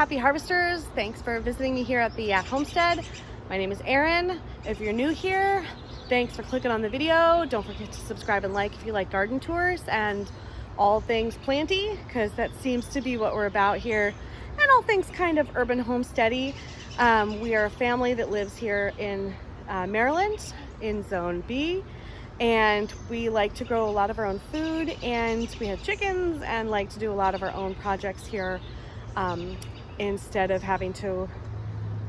happy harvesters. Thanks for visiting me here at the Yak Homestead. My name is Erin. If you're new here, thanks for clicking on the video. Don't forget to subscribe and like if you like garden tours and all things planty, because that seems to be what we're about here, and all things kind of urban homesteady. We are a family that lives here in Maryland in Zone B, and we like to grow a lot of our own food, and we have chickens and like to do a lot of our own projects here instead of having to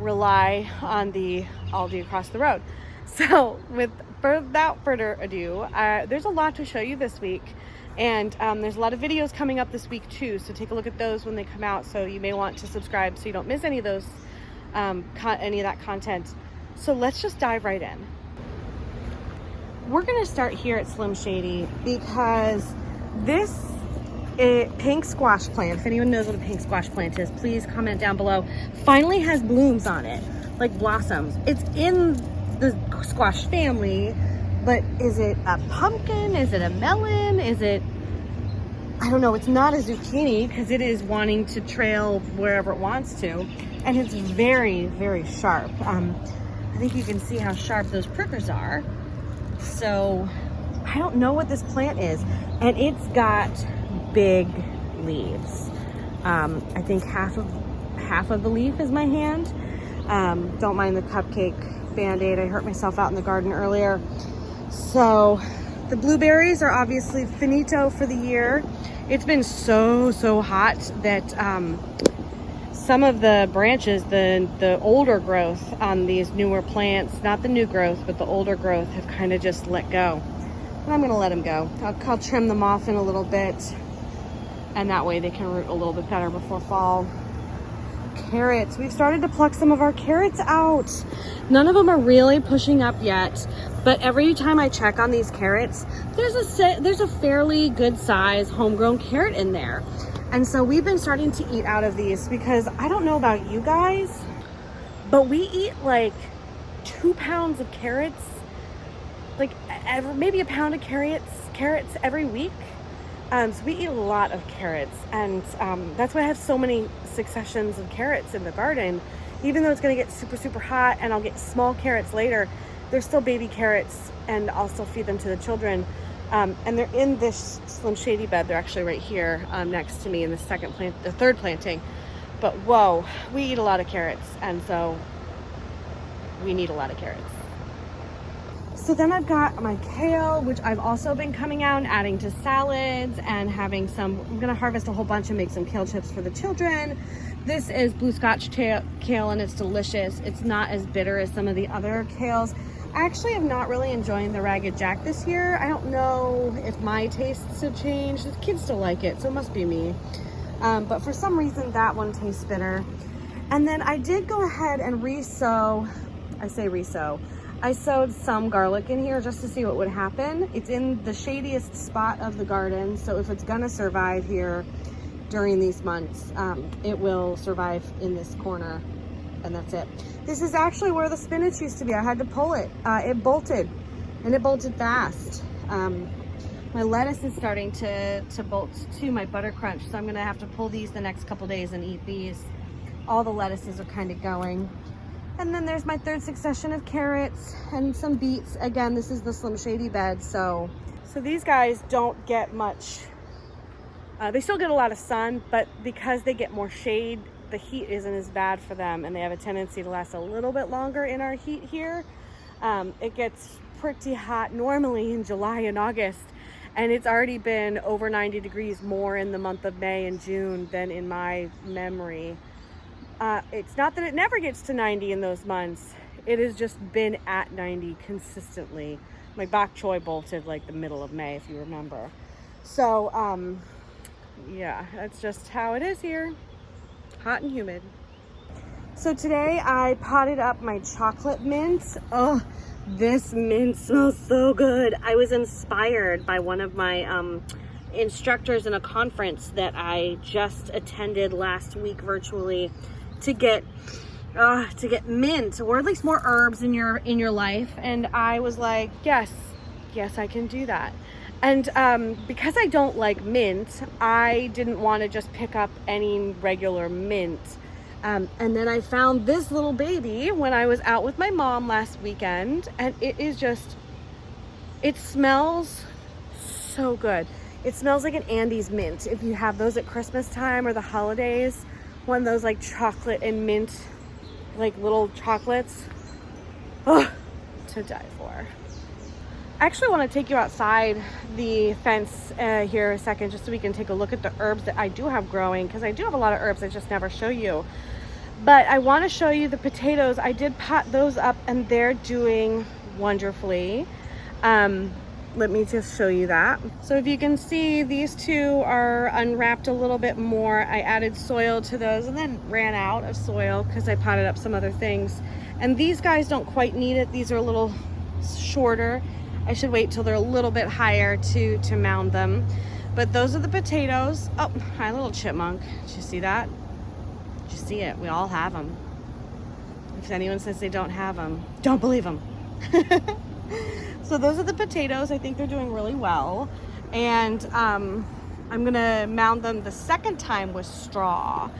rely on the Aldi across the road. So without further ado, there's a lot to show you this week, and there's a lot of videos coming up this week too, so take a look at those when they come out. So you may want to subscribe so you don't miss any of those any of that content. So let's just dive right in. We're gonna start here at Slim Shady because this pink squash plant, if anyone knows what a pink squash plant is, please comment down below, finally has blooms on it, like blossoms. It's in the squash family, but is it a pumpkin? Is it a melon? Is it, I don't know. It's not a zucchini because it is wanting to trail wherever it wants to, and it's very, very sharp. I think you can see how sharp those prickers are. So I don't know what this plant is, and it's got big leaves. I think half of the leaf is my hand. Don't mind the cupcake band-aid. I hurt myself out in the garden earlier. So the blueberries are obviously finito for the year. It's been so hot that some of the branches, the older growth on these newer plants, not the new growth, but the older growth, have kind of just let go. And I'm gonna let them go. I'll trim them off in a little bit, and that way they can root a little bit better before fall. Carrots, we've started to pluck some of our carrots out. None of them are really pushing up yet, but every time I check on these carrots, there's a fairly good size homegrown carrot in there. And so we've been starting to eat out of these because I don't know about you guys, but we eat like 2 pounds of carrots, like maybe a pound of carrots every week. So we eat a lot of carrots, and that's why I have so many successions of carrots in the garden. Even though it's going to get super hot and I'll get small carrots later, they're still baby carrots, and I'll still feed them to the children. And they're in this Slim Shady bed. They're actually right here next to me in the third planting. But whoa, we eat a lot of carrots, and so we need a lot of carrots. So then I've got my kale, which I've also been coming out and adding to salads and having some. I'm gonna harvest a whole bunch and make some kale chips for the children. This is blue scotch kale, and it's delicious. It's not as bitter as some of the other kales. I actually am not really enjoying the Ragged Jack this year. I don't know if my tastes have changed. The kids still like it, so it must be me. But for some reason that one tastes bitter. And then I did go ahead and I sowed some garlic in here just to see what would happen. It's in the shadiest spot of the garden, so if it's gonna survive here during these months, it will survive in this corner, and that's it. This is actually where the spinach used to be. I had to pull it. It bolted, and it bolted fast. My lettuce is starting to bolt too, my butter crunch, so I'm gonna have to pull these the next couple days and eat these. All the lettuces are kind of going. And then there's my third succession of carrots and some beets. Again, this is the Slim Shady bed, so these guys don't get much. They still get a lot of sun, but because they get more shade, the heat isn't as bad for them, and they have a tendency to last a little bit longer in our heat here. It gets pretty hot normally in July and August, and it's already been over 90 degrees more in the month of May and June than in my memory. It's not that it never gets to 90 in those months. It has just been at 90 consistently. My bok choy bolted like the middle of May, if you remember. So, yeah, that's just how it is here. Hot and humid. So today I potted up my chocolate mint. Oh, this mint smells so good. I was inspired by one of my instructors in a conference that I just attended last week virtually to get mint, or at least more herbs in your life. And I was like, yes, I can do that. And because I don't like mint, I didn't want to just pick up any regular mint. And then I found this little baby when I was out with my mom last weekend, and it is just, it smells so good. It smells like an Andes mint. If you have those at Christmas time or the holidays, one of those like chocolate and mint, like little chocolates, oh, to die for. I actually want to take you outside the fence here a second, just so we can take a look at the herbs that I do have growing, because I do have a lot of herbs I just never show you. But I want to show you the potatoes. I did pot those up and they're doing wonderfully. Let me just show you that. So if you can see, these two are unwrapped a little bit more. I added soil to those and then ran out of soil because I potted up some other things. And these guys don't quite need it. These are a little shorter. I should wait till they're a little bit higher to mound them. But those are the potatoes. Oh, hi, little chipmunk. Did you see that? Did you see it? We all have them. If anyone says they don't have them, don't believe them. So those are the potatoes. I think they're doing really well. And I'm gonna mound them the second time with straw.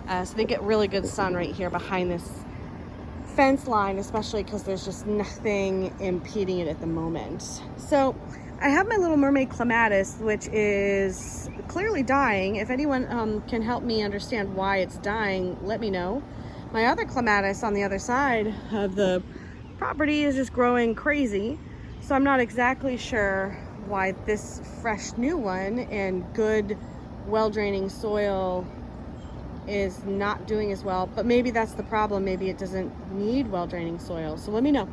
So they get really good sun right here behind this fence line, especially because there's just nothing impeding it at the moment. So I have my little mermaid clematis, which is clearly dying. If anyone can help me understand why it's dying, let me know. My other clematis on the other side of the property is just growing crazy. So I'm not exactly sure why this fresh new one in good, well-draining soil is not doing as well, but maybe that's the problem. Maybe it doesn't need well-draining soil. So let me know.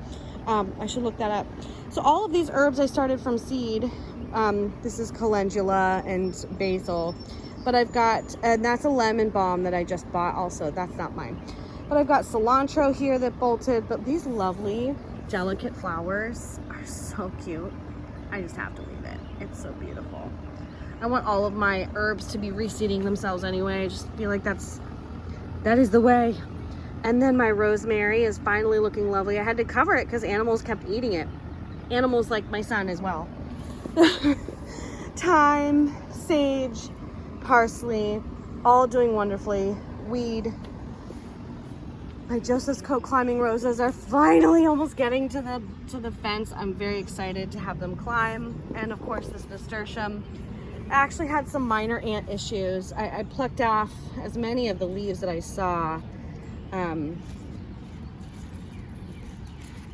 I should look that up. So all of these herbs I started from seed. This is calendula and basil, but I've got, and that's a lemon balm that I just bought also. That's not mine. But I've got cilantro here that bolted, but these lovely delicate flowers are so cute. I just have to leave it. It's so beautiful. I want all of my herbs to be reseeding themselves anyway. I just feel like that is the way. And then my rosemary is finally looking lovely. I had to cover it because animals kept eating it. Animals like my son as well. Thyme, sage, parsley, all doing wonderfully. Weed. My Joseph's Coat climbing roses are finally almost getting to the fence. I'm very excited to have them climb. And of course this nasturtium. I actually had some minor ant issues. I plucked off as many of the leaves that I saw.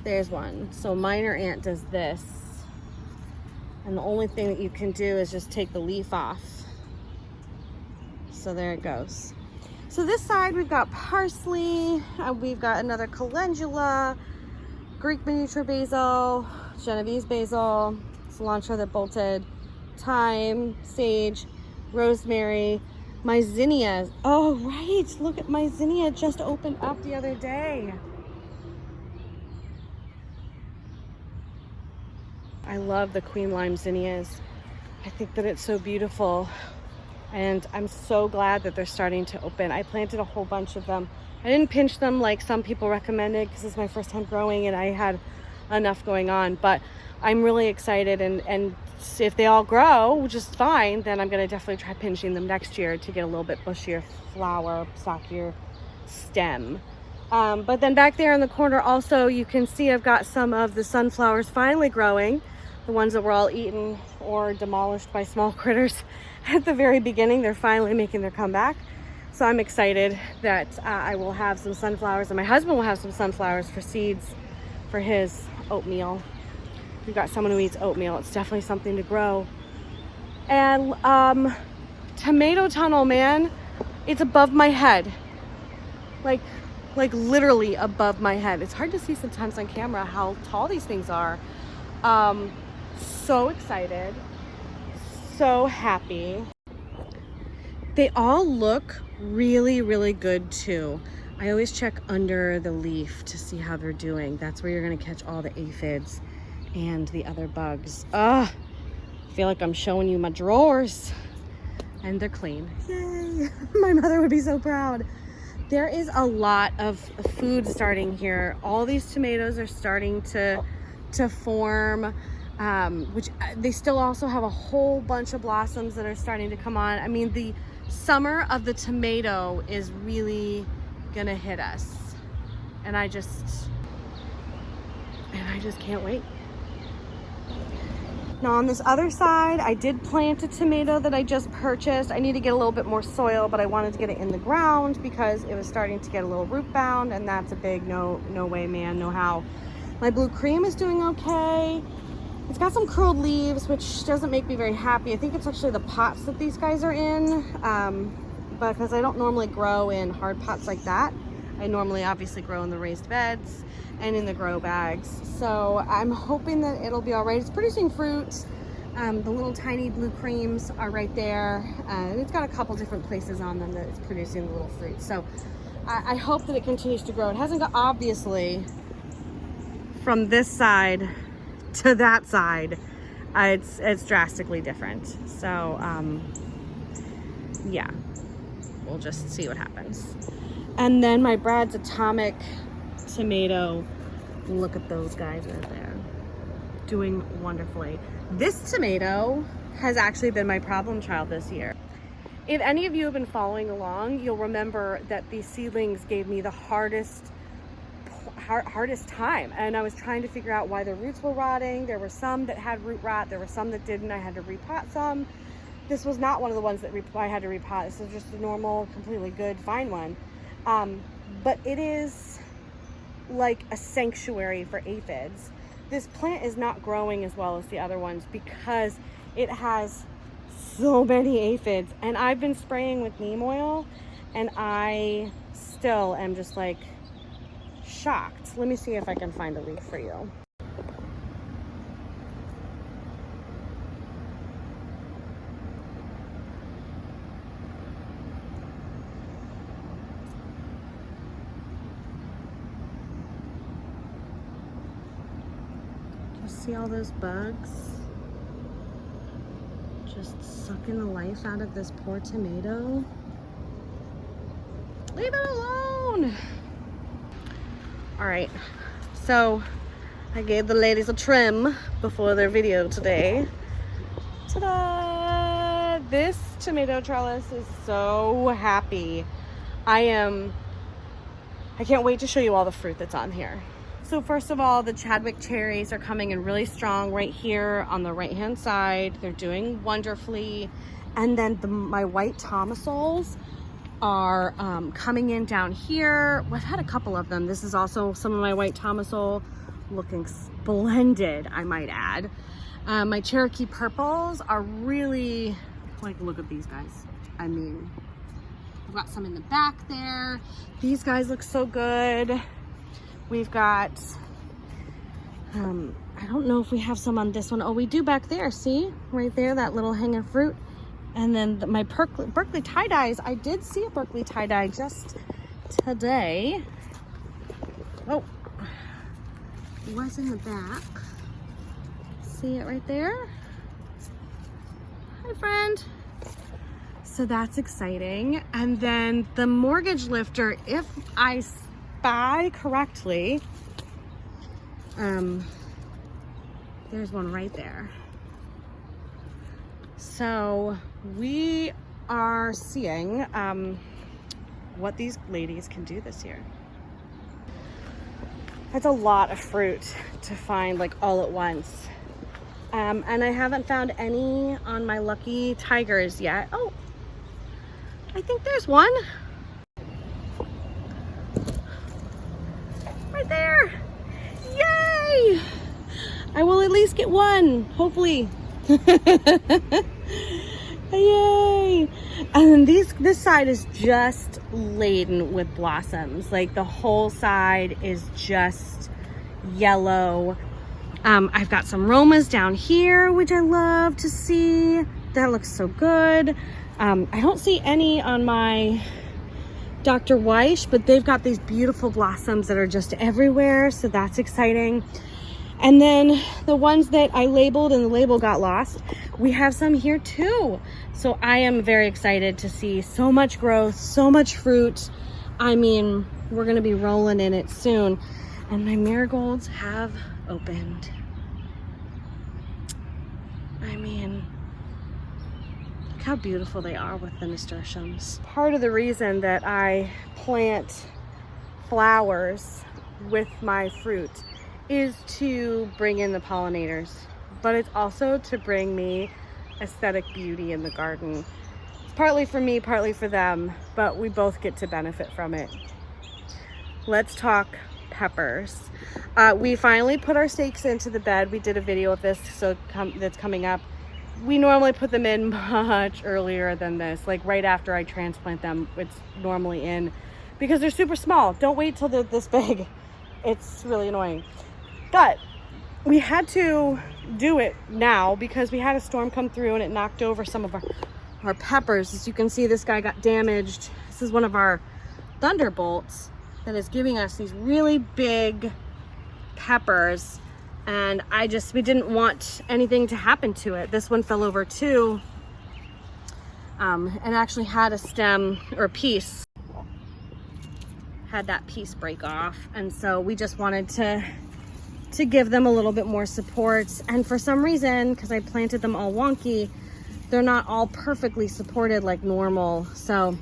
There's one. So minor ant does this. And the only thing that you can do is just take the leaf off. So there it goes. So this side we've got parsley, we've got another calendula, Greek miniature basil, Genovese basil, cilantro that bolted, thyme, sage, rosemary, my zinnias. Oh right, look at my zinnia, just opened up the other day. I love the queen lime zinnias. I think that it's so beautiful. And I'm so glad that they're starting to open. I planted a whole bunch of them. I didn't pinch them like some people recommended because it's my first time growing and I had enough going on. But I'm really excited, and if they all grow just fine, then I'm gonna definitely try pinching them next year to get a little bit bushier flower, stockier stem. But then back there in the corner also, you can see I've got some of the sunflowers finally growing. The ones that were all eaten or demolished by small critters at the very beginning, they're finally making their comeback. So I'm excited that I will have some sunflowers, and my husband will have some sunflowers for seeds for his oatmeal. We've got someone who eats oatmeal. It's definitely something to grow. And tomato tunnel, man, it's above my head. Like literally above my head. It's hard to see sometimes on camera how tall these things are. So excited, so happy. They all look really, really good too. I always check under the leaf to see how they're doing. That's where you're gonna catch all the aphids and the other bugs. I feel like I'm showing you my drawers, and they're clean. Yay! My mother would be so proud. There is a lot of food starting here. All these tomatoes are starting to form, which they still also have a whole bunch of blossoms that are starting to come on. I mean, the summer of the tomato is really gonna hit us. And I just can't wait. Now on this other side, I did plant a tomato that I just purchased. I need to get a little bit more soil, but I wanted to get it in the ground because it was starting to get a little root bound, and that's a big no way, man, no how. My blue cream is doing okay. It's got some curled leaves, which doesn't make me very happy. I think it's actually the pots that these guys are in, because I don't normally grow in hard pots like that. I normally obviously grow in the raised beds and in the grow bags. So I'm hoping that it'll be all right. It's producing fruit. The little tiny blue creams are right there. And it's got a couple different places on them that it's producing the little fruit. So I hope that it continues to grow. It hasn't got, obviously, from this side to that side, it's drastically different. So yeah, we'll just see what happens. And then my Brad's Atomic tomato, look at those guys right there, doing wonderfully. This tomato has actually been my problem child this year. If any of you have been following along, you'll remember that these seedlings gave me the hardest time, and I was trying to figure out why the roots were rotting. There were some that had root rot, there were some that didn't. I had to repot some. This was not one of the ones that I had to repot. This was just a normal, completely good, fine one. But it is like a sanctuary for aphids. This plant is not growing as well as the other ones because it has so many aphids, and I've been spraying with neem oil, and I still am just like shocked. Let me see if I can find a leaf for you. See all those bugs just sucking the life out of this poor tomato? Leave it alone. All right, so I gave the ladies a trim before their video today. Ta-da! This tomato trellis is so happy. I can't wait to show you all the fruit that's on here. So first of all, the Chadwick cherries are coming in really strong right here on the right-hand side. They're doing wonderfully. And then my white tomasols are coming in down here. I've had a couple of them. This is also some of my white tomasol, looking splendid, I might add. My Cherokee purples are really, like, look at these guys. I mean, I've got some in the back there. These guys look so good. We've got, I don't know if we have some on this one. Oh, we do back there, see? Right there, that little hanging fruit. And then my Berkeley tie-dyes. I did see a Berkeley tie-dye just today. Oh, it was in the back. See it right there? Hi, friend. So that's exciting. And then the mortgage lifter, if I spy correctly, there's one right there. So we are seeing what these ladies can do this year. That's a lot of fruit to find, like, all at once. And I haven't found any on my lucky tigers yet. Oh, I think there's one. Right there. Yay! I will at least get one, hopefully. Yay! And then this side is just laden with blossoms. Like, the whole side is just yellow. I've got some Romas down here, which I love to see. That looks so good. I don't see any on my Dr. Weish, but they've got these beautiful blossoms that are just everywhere, so that's exciting. And then the ones that I labeled and the label got lost, we have some here too. So I am very excited to see so much growth, so much fruit. I mean, we're gonna be rolling in it soon. And my marigolds have opened. I mean, look how beautiful they are with the nasturtiums. Part of the reason that I plant flowers with my fruit is to bring in the pollinators, but it's also to bring me aesthetic beauty in the garden. It's partly for me, partly for them, but we both get to benefit from it. Let's talk peppers. We finally put our stakes into the bed. We did a video of this, so that's coming up. We normally put them in much earlier than this, like right after I transplant them. It's normally in because they're super small. Don't wait till they're this big. It's really annoying. But we had to do it now because we had a storm come through and it knocked over some of our peppers. As you can see, this guy got damaged. This is one of our thunderbolts that is giving us these really big peppers, and we didn't want anything to happen to it. This one fell over too, and actually had a stem or a piece, had that piece break off, and so we just wanted to give them a little bit more support. And for some reason, because I planted them all wonky, they're not all perfectly supported like normal, so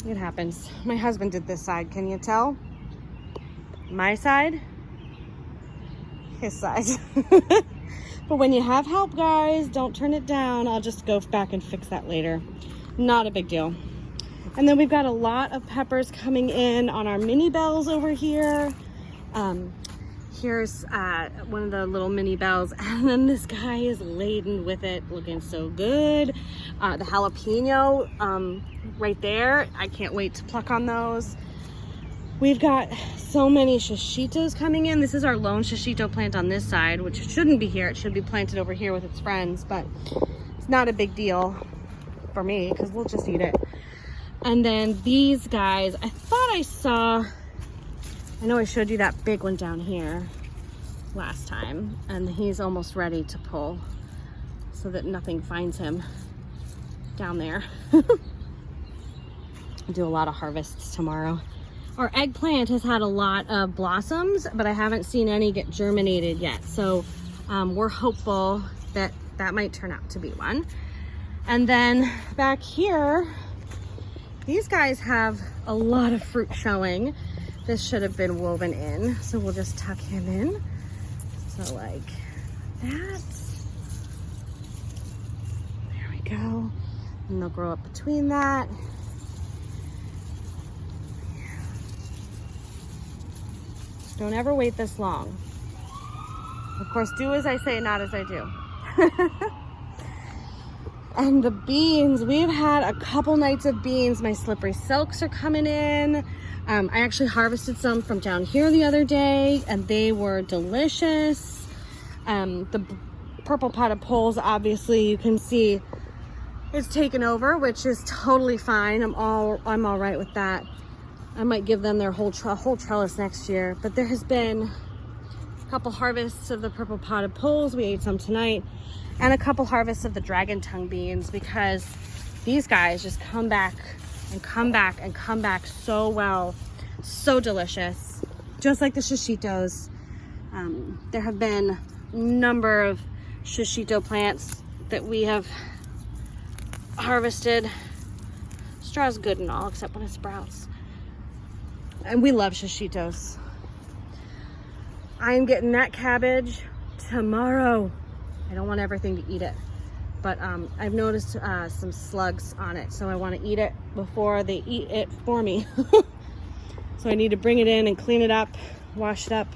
it happens. My husband did this side, can you tell? My side, his side. But when you have help, guys, don't turn it down. I'll just go back and fix that later. Not a big deal. And then we've got a lot of peppers coming in on our mini bells over here. Here's one of the little mini bells, and then this guy is laden with it, looking so good. The jalapeno right there, I can't wait to pluck on those. We've got so many shishitos coming in. This is our lone shishito plant on this side, which shouldn't be here. It should be planted over here with its friends, but it's not a big deal for me because we'll just eat it. And then these guys, I thought I saw, I know I showed you that big one down here last time, and he's almost ready to pull so that nothing finds him down there. I'll do a lot of harvests tomorrow. Our eggplant has had a lot of blossoms, but I haven't seen any get germinated yet. So we're hopeful that that might turn out to be one. And then back here, these guys have a lot of fruit showing. This should have been woven in, so we'll just tuck him in. So like that. There we go. And they'll grow up between that. Don't ever wait this long. Of course, do as I say, not as I do. And the beans, we've had a couple nights of beans. My slippery silks are coming in. I actually harvested some from down here the other day, and they were delicious. The purple potted poles, obviously, you can see it's taken over, which is totally fine. I'm all right with that. I might give them their whole trellis next year. But there has been a couple harvests of the purple potted poles. We ate some tonight. And a couple harvests of the dragon tongue beans, because these guys just come back and come back and come back so well. So delicious. Just like the shishitos. There have been a number of shishito plants that we have harvested. Straw's good and all, except when it sprouts. And we love shishitos. I am getting that cabbage tomorrow. I don't want everything to eat it, but I've noticed some slugs on it, so I want to eat it before they eat it for me. So I need to bring it in and clean it up, wash it up.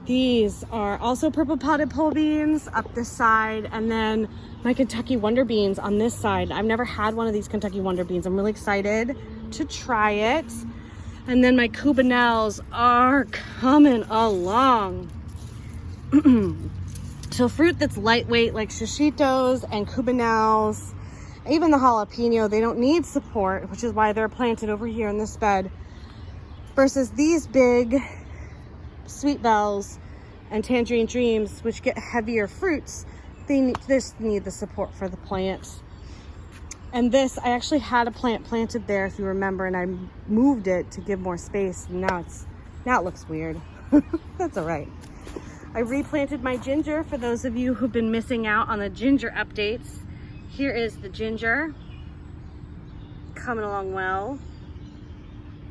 These are also purple potted pole beans up this side, and then my Kentucky Wonder Beans on this side. I've never had one of these Kentucky Wonder Beans. I'm really excited to try it. And then my Cubanelles are coming along. So fruit that's lightweight like shishitos and Cubanelles, even the jalapeno, they don't need support, which is why they're planted over here in this bed. Versus these big sweet bells and tangerine dreams, which get heavier fruits, they just need the support for the plants. And this, I actually had a plant planted there, if you remember, and I moved it to give more space, and now it looks weird. That's all right. I replanted my ginger. For those of you who've been missing out on the ginger updates, here is the ginger coming along well.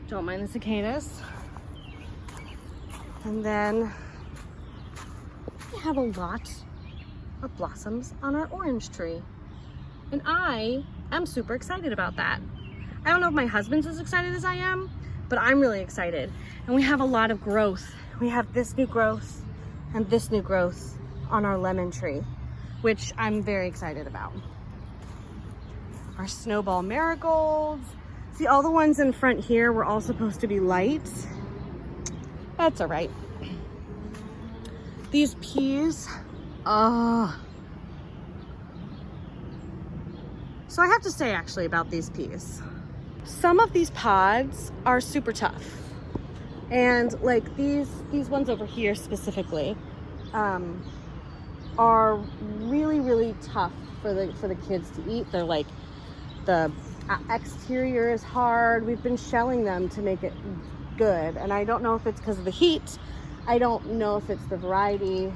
Don't mind the cicadas. And then we have a lot of blossoms on our orange tree. And I am super excited about that. I don't know if my husband's as excited as I am, but I'm really excited. And we have a lot of growth. We have this new growth and this new growth on our lemon tree, which I'm very excited about. Our snowball marigolds. See, all the ones in front here were all supposed to be light. That's all right. These peas, so I have to say actually about these peas. Some of these pods are super tough. And like these ones over here specifically are really, really tough for the kids to eat. They're like, the exterior is hard. We've been shelling them to make it good. And I don't know if it's because of the heat. I don't know if it's the variety.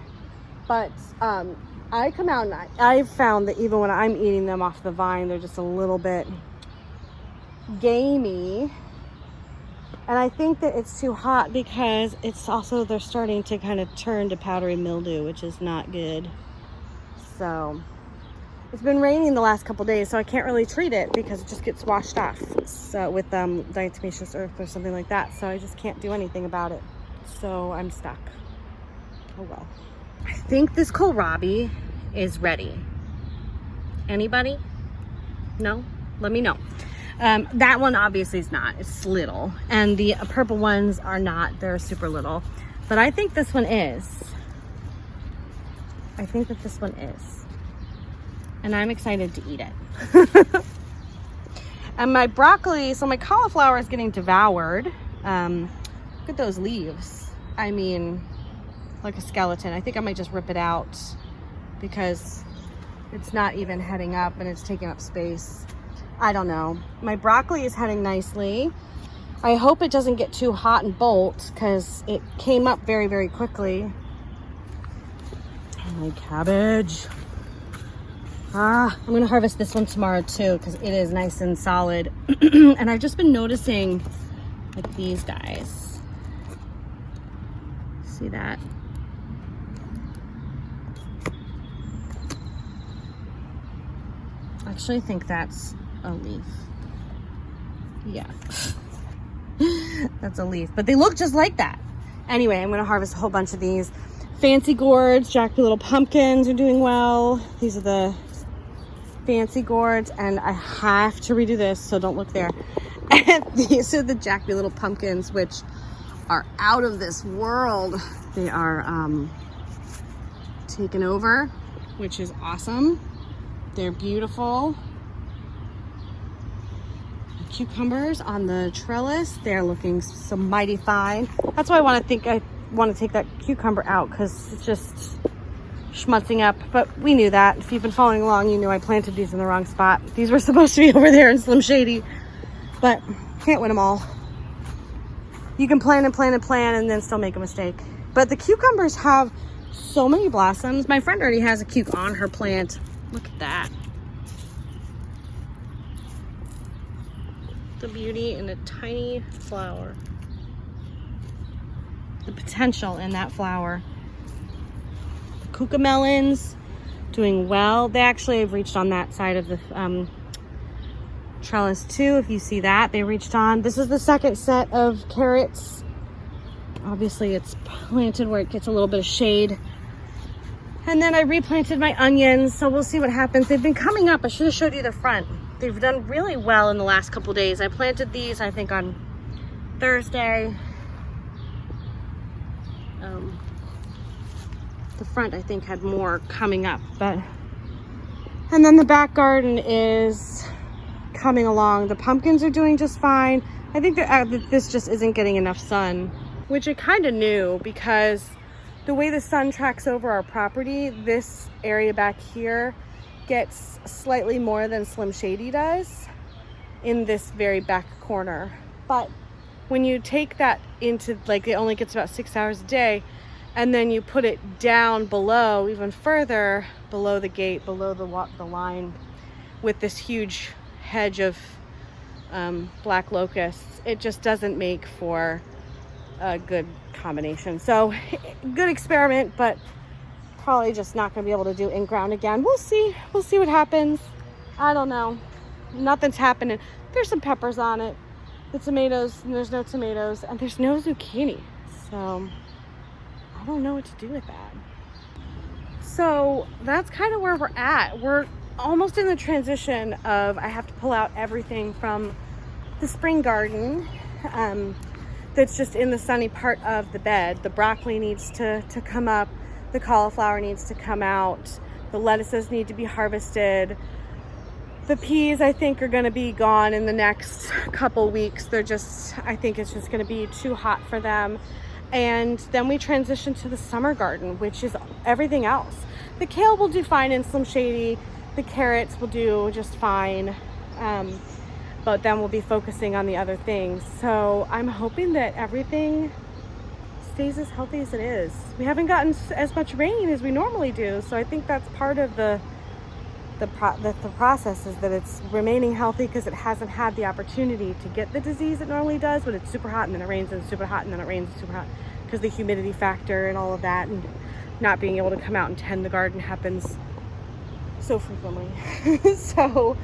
But I come out and I've found that even when I'm eating them off the vine, they're just a little bit gamey. And I think that it's too hot because it's also, they're starting to kind of turn to powdery mildew, which is not good. So it's been raining the last couple days, so I can't really treat it because it just gets washed off. So with diatomaceous earth or something like that. So I just can't do anything about it. So I'm stuck. Oh well. I think this kohlrabi is ready. Anybody? No? Let me know. That one obviously is not. It's little. And the purple ones are not. They're super little. But I think this one is. I think that this one is. And I'm excited to eat it. And my broccoli, so my cauliflower is getting devoured. Look at those leaves. I mean, like a skeleton. I think I might just rip it out because it's not even heading up and it's taking up space. I don't know. My broccoli is heading nicely. I hope it doesn't get too hot and bolt because it came up very, very quickly. My cabbage. I'm gonna harvest this one tomorrow too because it is nice and solid. And I've just been noticing like these guys. See that? I actually think that's a leaf. Yeah. That's a leaf, but they look just like that. Anyway, I'm gonna harvest a whole bunch of these. Fancy gourds, Jack Be Little pumpkins are doing well. These are the fancy gourds, and I have to redo this, so don't look there. And these are the Jack Be Little pumpkins, which are out of this world. They are taken over, which is awesome. They're beautiful. Cucumbers on the trellis, they're looking so mighty fine. That's why I want to take that cucumber out because it's just schmutzing up, but we knew that. If you've been following along, you knew I planted these in the wrong spot. These were supposed to be over there in Slim Shady, but can't win them all. You can plan and plan and plan and then still make a mistake. But the cucumbers have so many blossoms. My friend already has a cuke on her plant. Look at that. The beauty in a tiny flower. The potential in that flower. The cucamelons doing well. They actually have reached on that side of the trellis too. If you see that, they reached on. This is the second set of carrots. Obviously it's planted where it gets a little bit of shade. And then I replanted my onions, so we'll see what happens. They've been coming up. I should have showed you the front. They've done really well in the last couple days. I planted these, I think, on Thursday. The front, I think, had more coming up, but... And then the back garden is coming along. The pumpkins are doing just fine. I think that this just isn't getting enough sun, which I kind of knew because the way the sun tracks over our property, this area back here gets slightly more than Slim Shady does in this very back corner. But when you take that into, like, it only gets about 6 hours a day, and then you put it down below, even further below the gate, below the line, with this huge hedge of black locusts, it just doesn't make for a good combination. So good experiment, but probably just not going to be able to do in ground again. We'll see what happens. I don't know, nothing's happening. There's some peppers on it, the tomatoes, and there's no tomatoes, and there's no zucchini, so I don't know what to do with that. So that's kind of where we're at. We're almost in the transition of, I have to pull out everything from the spring garden that's just in the sunny part of the bed. The broccoli needs to come up, the cauliflower needs to come out, the lettuces need to be harvested. The peas, I think, are going to be gone in the next couple weeks. They're just, I think it's just going to be too hot for them. And then we transition to the summer garden, which is everything else. The kale will do fine in Slim Shady. The carrots will do just fine. But then we'll be focusing on the other things. So I'm hoping that everything stays as healthy as it is. We haven't gotten as much rain as we normally do. So I think that's part of the process, is that it's remaining healthy because it hasn't had the opportunity to get the disease it normally does when it's super hot and then it rains and it's super hot and then it rains and super hot, because the humidity factor and all of that, and not being able to come out and tend the garden happens so frequently. So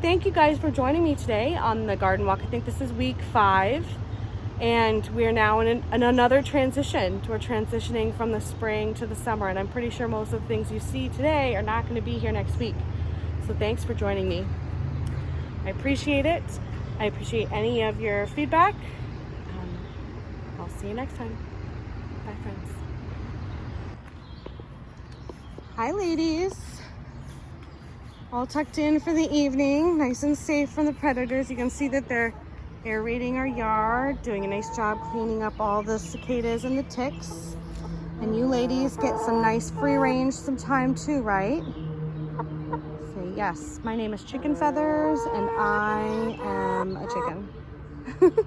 thank you guys for joining me today on the garden walk. I think this is week 5, and we are now in another transition. We're transitioning from the spring to the summer, and I'm pretty sure most of the things you see today are not going to be here next week. So thanks for joining me. I appreciate it. I appreciate any of your feedback. I'll see you next time. Bye, friends. Hi, ladies. All tucked in for the evening, nice and safe from the predators. You can see that they're aerating our yard, doing a nice job cleaning up all the cicadas and the ticks. And you ladies get some nice free range sometime too, right? Say yes. My name is Chicken Feathers, and I am a chicken.